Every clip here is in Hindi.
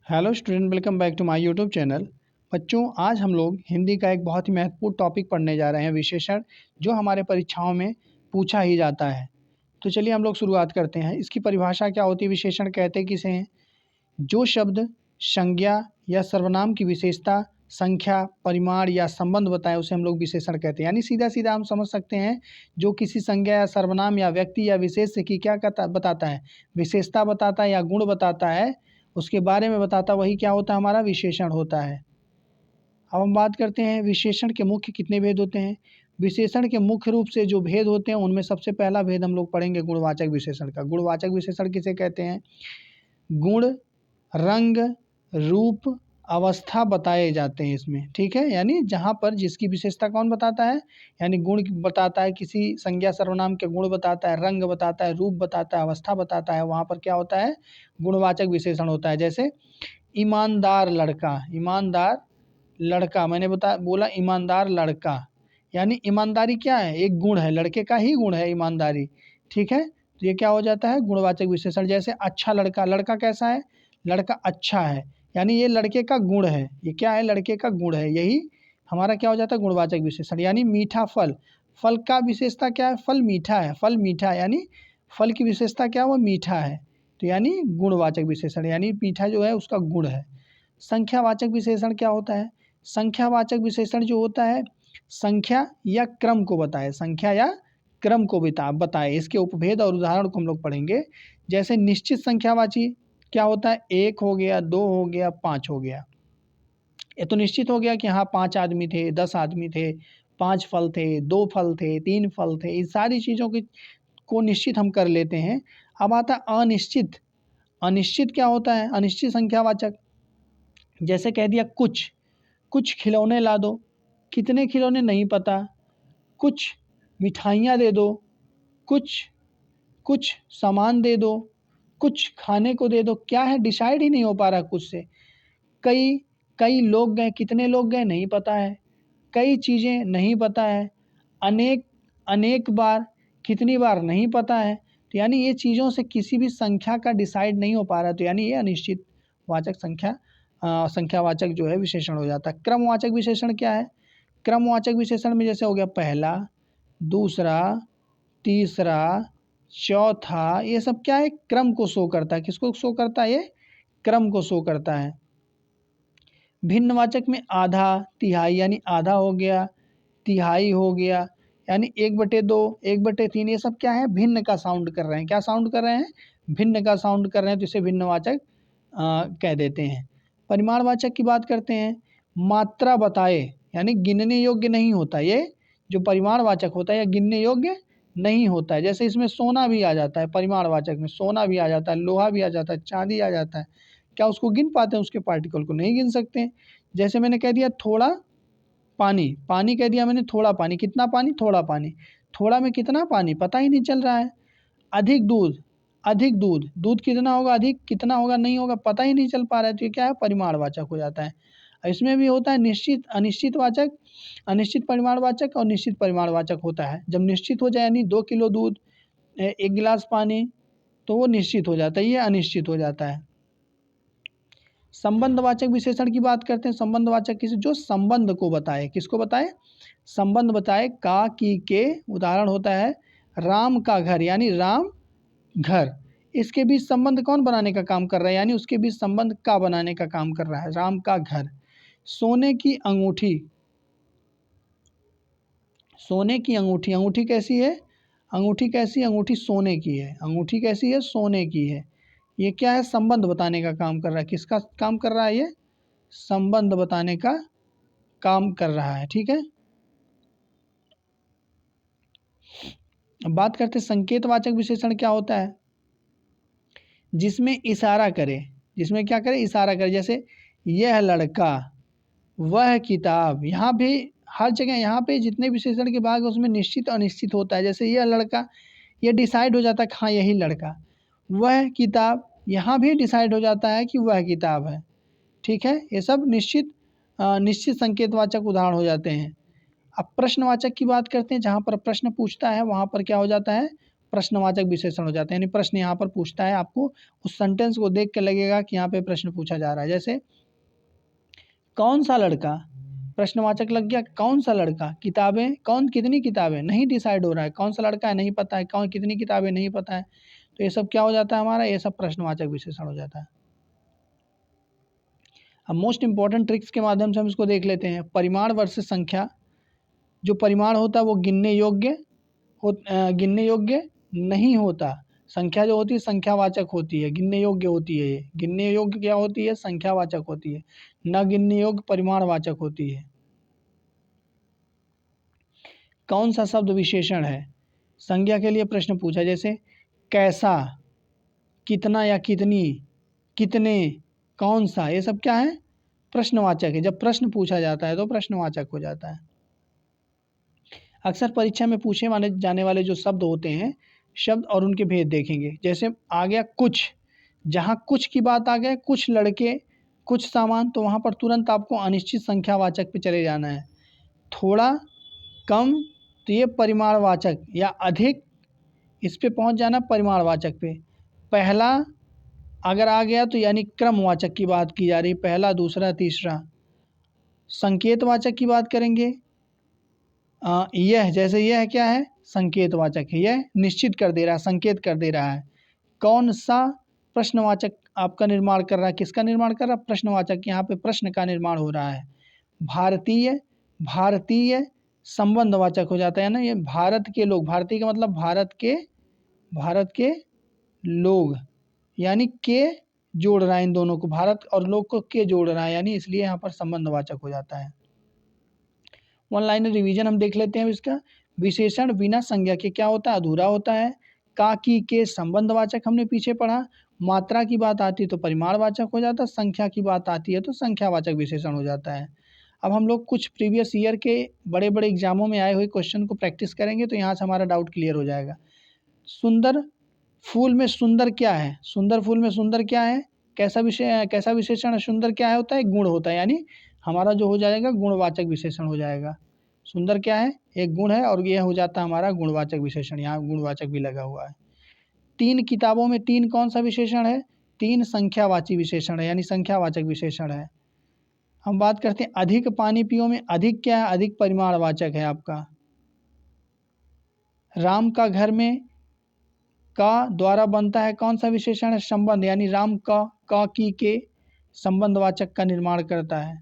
Hello student, welcome back to my YouTube channel. बच्चों, आज हम लोग हिंदी का एक बहुत ही महत्वपूर्ण टॉपिक पढ़ने जा रहे हैं, विशेषण, जो हमारे परीक्षाओं में पूछा ही जाता है। तो चलिए हम लोग शुरुआत करते हैं। इसकी परिभाषा क्या होती है? विशेषण कहते किसे हैं? जो शब्द संज्ञा या सर्वनाम की विशेषता, संख्या, परिमाण या संबंध बताए उसे हम लोग विशेषण कहते हैं। यानी सीधा सीधा हम समझ सकते हैं, जो किसी संज्ञा या सर्वनाम या व्यक्ति या विशेष की क्या बताता है, विशेषता बताता है या गुण बताता है, उसके बारे में बताता, वही क्या होता है? हमारा विशेषण होता है। अब हम बात करते हैं विशेषण के मुख्य कितने भेद होते हैं। विशेषण के मुख्य रूप से जो भेद होते हैं उनमें सबसे पहला भेद हम लोग पढ़ेंगे गुणवाचक विशेषण का। गुणवाचक विशेषण किसे कहते हैं? गुण, रंग, रूप, अवस्था बताए जाते हैं इसमें, ठीक है। यानी जहाँ पर जिसकी विशेषता कौन बताता है, यानी गुण बताता है, किसी संज्ञा सर्वनाम के गुण बताता है, रंग बताता है, रूप बताता है, अवस्था बताता है, वहाँ पर क्या होता है? गुणवाचक विशेषण होता है। जैसे ईमानदार लड़का, ईमानदार लड़का, मैंने बोला ईमानदार लड़का, यानी ईमानदारी क्या है? एक गुण है, लड़के का ही गुण है ईमानदारी, ठीक है। तो ये क्या हो जाता है? गुणवाचक विशेषण। जैसे अच्छा लड़का, लड़का कैसा है? लड़का अच्छा है, यानी ये लड़के का गुण है। ये क्या है? लड़के का गुण है। यही हमारा क्या हो जाता है? गुणवाचक विशेषण। यानी मीठा फल, फल का विशेषता क्या है? फल मीठा है, फल मीठा है, यानी फल की विशेषता क्या है? वो मीठा है। तो यानी गुणवाचक विशेषण, यानी मीठा जो है उसका गुण है। संख्यावाचक विशेषण क्या होता है? संख्यावाचक विशेषण जो होता है, संख्या या क्रम को बताए, संख्या या क्रम को बताए। इसके उपभेद और उदाहरण को हम लोग पढ़ेंगे। जैसे निश्चित संख्यावाची क्या होता है? 1 हो गया, 2 हो गया, 5 हो गया। ये तो निश्चित हो गया कि हाँ 5 आदमी थे, 10 आदमी थे, 5 फल थे, 2 फल थे, 3 फल थे। इन सारी चीज़ों को निश्चित हम कर लेते हैं। अब आता है अनिश्चित। अनिश्चित क्या होता है? अनिश्चित संख्यावाचक। जैसे कह दिया कुछ खिलौने ला दो, कितने खिलौने नहीं पता, कुछ मिठाइयाँ दे दो, कुछ कुछ सामान दे दो, कुछ खाने को दे दो, क्या है? डिसाइड ही नहीं हो पा रहा कुछ से। कई कई लोग गए, कितने लोग गए नहीं पता है, कई चीज़ें नहीं पता है, अनेक अनेक बार, कितनी बार नहीं पता है। तो यानी ये चीज़ों से किसी भी संख्या का डिसाइड नहीं हो पा रहा, तो यानी ये अनिश्चित वाचक संख्यावाचक जो है विशेषण हो जाता है। क्रमवाचक विशेषण क्या है? क्रमवाचक विशेषण में जैसे हो गया पहला, दूसरा, तीसरा, चौथा, ये सब क्या है? क्रम को शो करता है। किसको शो करता है? ये क्रम को शो करता है। भिन्नवाचक में आधा, तिहाई, यानी आधा हो गया, तिहाई हो गया, यानी 1/2, 1/3, ये सब क्या है? भिन्न का साउंड कर रहे हैं। क्या साउंड कर रहे हैं? भिन्न का साउंड कर रहे हैं, तो इसे भिन्नवाचक कह देते हैं। परिमाणवाचक की बात करते हैं। मात्रा बताए, यानी गिनने योग्य नहीं होता, ये जो परिमाणवाचक होता है या गिनने योग्य नहीं होता है। जैसे इसमें सोना भी आ जाता है, परिमाणवाचक में सोना भी आ जाता है, लोहा भी आ जाता है, चांदी आ जाता है। क्या उसको गिन पाते हैं? उसके पार्टिकल को नहीं गिन सकते। जैसे मैंने कह दिया थोड़ा पानी, पानी कह दिया मैंने थोड़ा पानी, कितना पानी? थोड़ा पानी। थोड़ा में कितना पानी? पता ही नहीं चल रहा है। अधिक दूध, अधिक दूध, दूध कितना होगा? अधिक कितना होगा? नहीं होगा, पता ही नहीं चल पा रहा है। तो ये क्या है? परिमाणवाचक हो जाता है। इसमें भी होता है निश्चित अनिश्चित वाचक, अनिश्चित परिमाणवाचक और निश्चित परिमाणवाचक होता है। जब निश्चित हो जाए, यानी 2 किलो दूध, 1 गिलास पानी, तो वो निश्चित हो जाता है, ये अनिश्चित हो जाता है। संबंधवाचक विशेषण की बात करते हैं। संबंधवाचक किसी जो संबंध को बताए, किसको बताए? संबंध बताए। का, की, के। उदाहरण होता है राम का घर, यानी राम घर। इसके बीच संबंध कौन बनाने का काम कर रहा है? यानी उसके बीच संबंध का बनाने का काम कर रहा है, राम का घर। सोने की अंगूठी, सोने की अंगूठी, अंगूठी कैसी है? अंगूठी कैसी? अंगूठी सोने की है। अंगूठी कैसी है? सोने की है। ये क्या है? संबंध बताने का काम कर रहा है। किसका काम कर रहा है? ये संबंध बताने का काम कर रहा है, ठीक है। अब बात करते हैं संकेतवाचक विशेषण क्या होता है? जिसमें इशारा करे, जिसमें क्या करे? इशारा करे। जैसे यह लड़का, वह किताब। यहाँ भी हर जगह, यहाँ पे जितने विशेषण के भाग है उसमें निश्चित अनिश्चित होता है। जैसे यह लड़का, ये डिसाइड हो जाता है कि हाँ यही लड़का। वह किताब, यहाँ भी डिसाइड हो जाता है कि वह किताब है, ठीक है। ये सब निश्चित संकेतवाचक उदाहरण हो जाते हैं। अब प्रश्नवाचक की बात करते हैं। जहाँ पर प्रश्न पूछता है वहाँ पर क्या हो जाता है? प्रश्नवाचक विशेषण हो जाता है। यानी प्रश्न यहाँ पर पूछता है, आपको उस सेंटेंस को देख के लगेगा कि यहाँ पे प्रश्न पूछा जा रहा है। जैसे कौन सा लड़का, प्रश्नवाचक लग गया, कौन सा लड़का, किताबें, कौन कितनी किताबें, नहीं डिसाइड हो रहा है, कौन सा लड़का है नहीं पता है, कौन कितनी किताबें नहीं पता है। तो ये सब क्या हो जाता है हमारा, ये सब प्रश्नवाचक विशेषण हो जाता है। अब मोस्ट इंपॉर्टेंट ट्रिक्स के माध्यम से हम इसको देख लेते हैं। परिमाण वर्सेस संख्या। जो परिमाण होता है वो गिनने योग्य नहीं होता। संख्या जो होती है संख्यावाचक होती है, गिनने योग्य होती है। ये गिनने योग्य क्या होती है, संख्यावाचक होती है, न गिनने योग्य परिमाणवाचक होती है। कौन सा शब्द विशेषण है, संज्ञा के लिए प्रश्न पूछा, जैसे कैसा, कितना या कितनी, कितने, कौन सा, ये सब क्या है, प्रश्नवाचक है। जब प्रश्न पूछा जाता है तो प्रश्नवाचक हो जाता है। अक्सर परीक्षा में पूछे जाने वाले जो शब्द होते हैं, शब्द और उनके भेद देखेंगे। जैसे आ गया कुछ, जहाँ कुछ की बात आ गया, कुछ लड़के, कुछ सामान, तो वहाँ पर तुरंत आपको अनिश्चित संख्यावाचक पे चले जाना है। थोड़ा, कम, तो ये परिमाणवाचक या अधिक, इस पे पहुँच जाना परिमाणवाचक पे। पहला अगर आ गया तो यानी क्रमवाचक की बात की जा रही, पहला, दूसरा, तीसरा। संकेतवाचक की बात करेंगे, यह, जैसे यह क्या है, संकेतवाचक है, यह निश्चित कर दे रहा है, संकेत कर दे रहा है। कौन सा, प्रश्नवाचक आपका निर्माण कर रहा है, किसका निर्माण कर रहा है, प्रश्नवाचक, यहाँ पे प्रश्न का निर्माण हो रहा है। भारतीय, भारतीय संबंधवाचक हो जाता है ना, ये भारत के लोग, भारतीय का मतलब भारत के लोग, यानी के जोड़ रहा है इन दोनों को, भारत और लोग को के जोड़ रहा है, यानी इसलिए यहाँ पर संबंधवाचक हो जाता है। वन लाइनर रिवीजन हम देख लेते हैं इसका। विशेषण बिना संज्ञा के क्या होता है, अधूरा होता है। का, की, के संबंधवाचक हमने पीछे पढ़ा। मात्रा की बात आती है तो परिमाणवाचक हो जाता है, संख्या की बात आती है तो संख्यावाचक विशेषण हो जाता है। अब हम लोग कुछ प्रीवियस ईयर के बड़े बड़े एग्जामों में आए हुए क्वेश्चन को प्रैक्टिस करेंगे तो यहाँ से हमारा डाउट क्लियर हो जाएगा। सुंदर फूल में सुंदर क्या है, सुंदर फूल में सुंदर क्या है, कैसा विशेषण है, सुंदर क्या है, होता है गुण होता है, यानी हमारा जो हो जाएगा गुणवाचक विशेषण हो जाएगा। सुंदर क्या है, एक गुण है, और यह हो जाता है हमारा गुणवाचक विशेषण, यहाँ गुणवाचक भी लगा हुआ है। 3 किताबों में 3 कौन सा विशेषण है, 3 संख्यावाची विशेषण है, यानी संख्यावाचक विशेषण है। हम बात करते हैं अधिक पानी पियो में, अधिक क्या है, अधिक परिमाणवाचक है आपका। राम का घर में का द्वारा बनता है कौन सा विशेषण है, संबंध, यानी राम का की के संबंधवाचक का निर्माण करता है।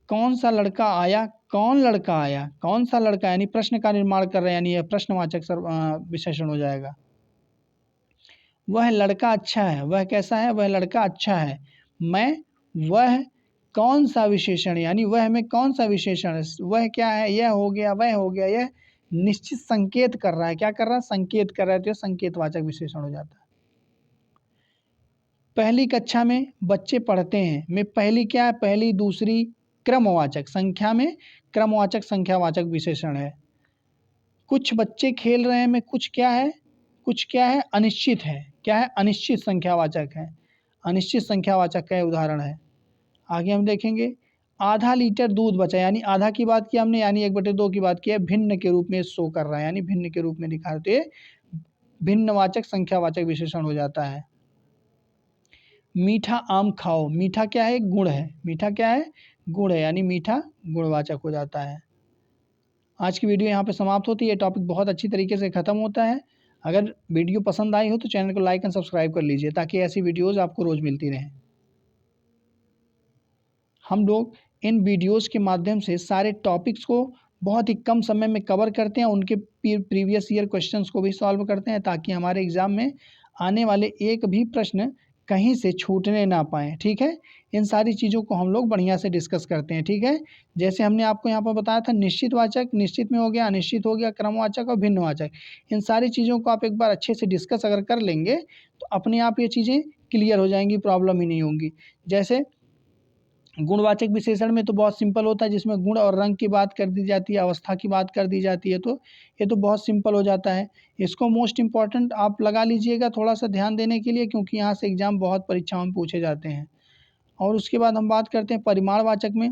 कौन सा लड़का आया, कौन लड़का आया, कौन सा लड़का, यानी प्रश्न का निर्माण कर रहे हैं, यानी यह प्रश्नवाचक विशेषण हो जाएगा। वह लड़का अच्छा है, वह कैसा है, वह लड़का अच्छा है। मैं, वह कौन सा विशेषण, यानी वह में कौन सा विशेषण है, वह क्या है, यह हो गया, वह हो गया, यह निश्चित संकेत कर रहा है, क्या कर रहा है, संकेत कर रहा है, तो यह संकेतवाचक विशेषण हो जाता है। पहली कक्षा में बच्चे पढ़ते हैं में पहली क्या है, पहली, दूसरी, क्रमवाचक, संख्या में क्रमवाचक संख्यावाचक विशेषण है। कुछ बच्चे खेल रहे हैं में कुछ क्या है, कुछ क्या है, अनिश्चित है, क्या है, अनिश्चित संख्यावाचक है, अनिश्चित संख्यावाचक का उदाहरण है। आगे हम देखेंगे आधा लीटर दूध बचा, यानी आधा की बात की हमने, यानी 1/2 की बात की है, भिन्न के रूप में शो कर रहा है, यानी भिन्न के रूप में दिखा रहे, तो ये भिन्नवाचक संख्यावाचक विशेषण हो जाता है। मीठा आम खाओ, मीठा क्या है, गुण है, मीठा क्या है, गुण है, यानी मीठा गुणवाचक हो जाता है। आज की वीडियो यहाँ पे समाप्त होती है। टॉपिक बहुत अच्छी तरीके से ख़त्म होता है। अगर वीडियो पसंद आई हो तो चैनल को लाइक एंड सब्सक्राइब कर लीजिए ताकि ऐसी वीडियोज़ आपको रोज़ मिलती रहें। हम लोग इन वीडियोज़ के माध्यम से सारे टॉपिक्स को बहुत ही कम समय में कवर करते हैं, उनके प्रीवियस ईयर क्वेश्चंस को भी सॉल्व करते हैं ताकि हमारे एग्ज़ाम में आने वाले एक भी प्रश्न कहीं से छूटने ना पाएँ, ठीक है। इन सारी चीज़ों को हम लोग बढ़िया से डिस्कस करते हैं, ठीक है। जैसे हमने आपको यहाँ पर बताया था निश्चितवाचक, निश्चित में हो गया, अनिश्चित हो गया, क्रमवाचक और भिन्नवाचक। इन सारी चीज़ों को आप एक बार अच्छे से डिस्कस अगर कर लेंगे तो अपने आप ये चीज़ें क्लियर हो जाएंगी, प्रॉब्लम ही नहीं होंगी। जैसे गुणवाचक विशेषण में तो बहुत सिंपल होता है, जिसमें गुण और रंग की बात कर दी जाती है, अवस्था की बात कर दी जाती है, तो ये तो बहुत सिंपल हो जाता है। इसको मोस्ट इम्पॉर्टेंट आप लगा लीजिएगा थोड़ा सा ध्यान देने के लिए, क्योंकि यहाँ से एग्ज़ाम बहुत परीक्षाओं में पूछे जाते हैं। और उसके बाद हम बात करते हैं परिमाणवाचक में।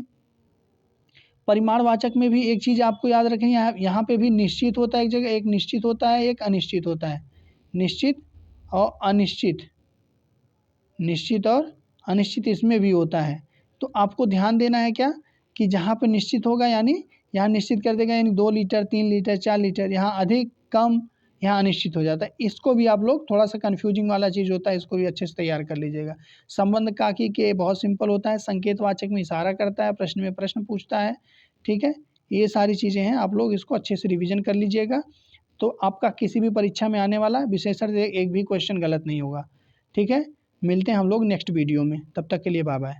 परिमाणवाचक में भी एक चीज़ आपको याद रखें, यहाँ पे भी निश्चित होता है एक जगह, एक निश्चित होता है, एक अनिश्चित होता है। निश्चित और अनिश्चित, निश्चित और अनिश्चित इसमें भी होता है। तो आपको ध्यान देना है क्या कि जहाँ पे निश्चित होगा यानी यहाँ निश्चित कर देगा, यानी 2 लीटर, 3 लीटर, 4 लीटर, यहाँ अधिक, कम, यहाँ अनिश्चित हो जाता है। इसको भी आप लोग थोड़ा सा कन्फ्यूजिंग वाला चीज़ होता है, इसको भी अच्छे से तैयार कर लीजिएगा। संबंध काकी के बहुत सिंपल होता है, संकेतवाचक में इशारा करता है, प्रश्न में प्रश्न पूछता है। ठीक है, ये सारी चीज़ें हैं, आप लोग इसको अच्छे से रिविज़न कर लीजिएगा। तो आपका किसी भी परीक्षा में आने वाला विशेषण से एक भी क्वेश्चन गलत नहीं होगा। ठीक है, मिलते हैं हम लोग नेक्स्ट वीडियो में, तब तक के लिए बाय बाय।